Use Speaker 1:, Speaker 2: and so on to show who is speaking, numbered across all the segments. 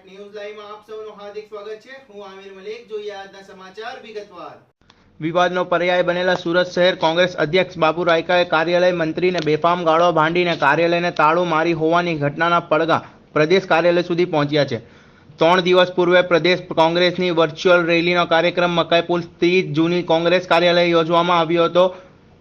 Speaker 1: News લાઈવમાં આપ સૌનું હાર્દિક સ્વાગત છે। હું આમિર મલિક। જોઈએ આજના સમાચાર વિગતવાર। વિવાદનો પર્યાય બનેલા સુરત શહેર કોંગ્રેસ અધ્યક્ષ બાબુ રાયકાએ કાર્યાલય મંત્રીને બેફામ ગાળો ભાંડીને કાર્યાલયને તાળું મારી હોવાની ઘટનાના પડઘા પ્રદેશ કાર્યાલય સુધી પહોંચ્યા છે। 3 દિવસ પૂર્વે પ્રદેશ કોંગ્રેસની વર્ચ્યુઅલ રેલીનો કાર્યક્રમ મકાઈપુલ સ્થિત જૂની કોંગ્રેસ કાર્યાલય યોજવામાં આવ્યો હતો,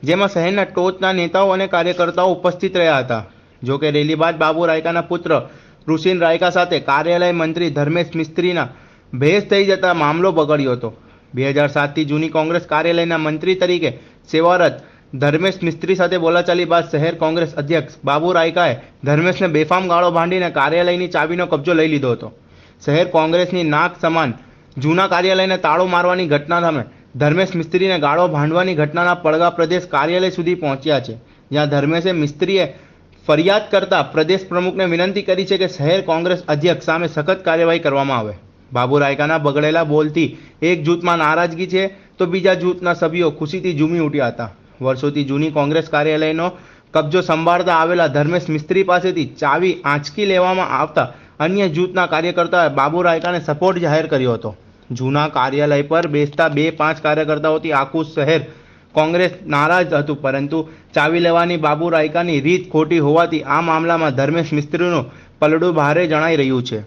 Speaker 1: જેમાં શહેરના ટોચના નેતાઓ અને કાર્યકર્તાઓ ઉપસ્થિત રહ્યા હતા। જો કે રેલી બાદ બાબુ રાયકાના પુત્ર ઋષિન રાયકા સાથે કાર્યાલય મંત્રી ધર્મેશ મિસ્ત્રીના ભેસ થઈ જતા મામલો બગડ્યો હતો। 2007થી જૂની કોંગ્રેસ કાર્યાલયના મંત્રી તરીકે સેવારત ધર્મેશ મિસ્ત્રી સાથે બોલાચાલી બાદ શહેર કોંગ્રેસ અધ્યક્ષ બાબુ રાયકાએ ધર્મેશને બેફામ ગાળો ભાંડીને કાર્યાલયની ચાવીનો કબજો લઈ લીધો હતો। શહેર કોંગ્રેસની નાક સમાન જૂના કાર્યાલયને તાળું મારવાની ઘટના સામે ધર્મેશ મિસ્ત્રીને ગાળો ભાંડવાની ઘટનાના પડઘા પ્રદેશ કાર્યાલય સુધી પહોંચ્યા છે, જ્યાં ધર્મેશે મિસ્ત્રીએ ફરિયાદ કરતા પ્રદેશ પ્રમુખને વિનંતી કરી છે કે શહેર કોંગ્રેસ અધ્યક્ષ સામે સખત કાર્યવાહી કરવામાં આવે। બાબુ રાયકાના બગડેલા બોલથી એક જૂથમાં નારાજગી છે તો બીજા જૂથના સભ્યો ખુશીથી ઝૂમી ઉઠ્યા હતા। વર્ષોથી જૂની કોંગ્રેસ કાર્યાલયનો કબજો સંભાળતા આવેલા ધર્મેશ મિસ્ત્રી પાસેથી ચાવી આંચકી લેવામાં આવતા અન્ય જૂથના કાર્યકર્તાઓએ બાબુ રાયકાને સપોર્ટ જાહેર કર્યો હતો। જૂના કાર્યાલય પર બેસતા 2-5 કાર્યકર્તાઓથી આખું શહેર કોંગ્રેસ નારાજ હતું, પરંતુ ચાવી લેવાની બાબુ રાયકાની રીત ખોટી હોવાથી આ મામલામાં ધર્મેશ મિસ્ત્રીનું પલડું ભારે જણાઈ રહ્યું છે।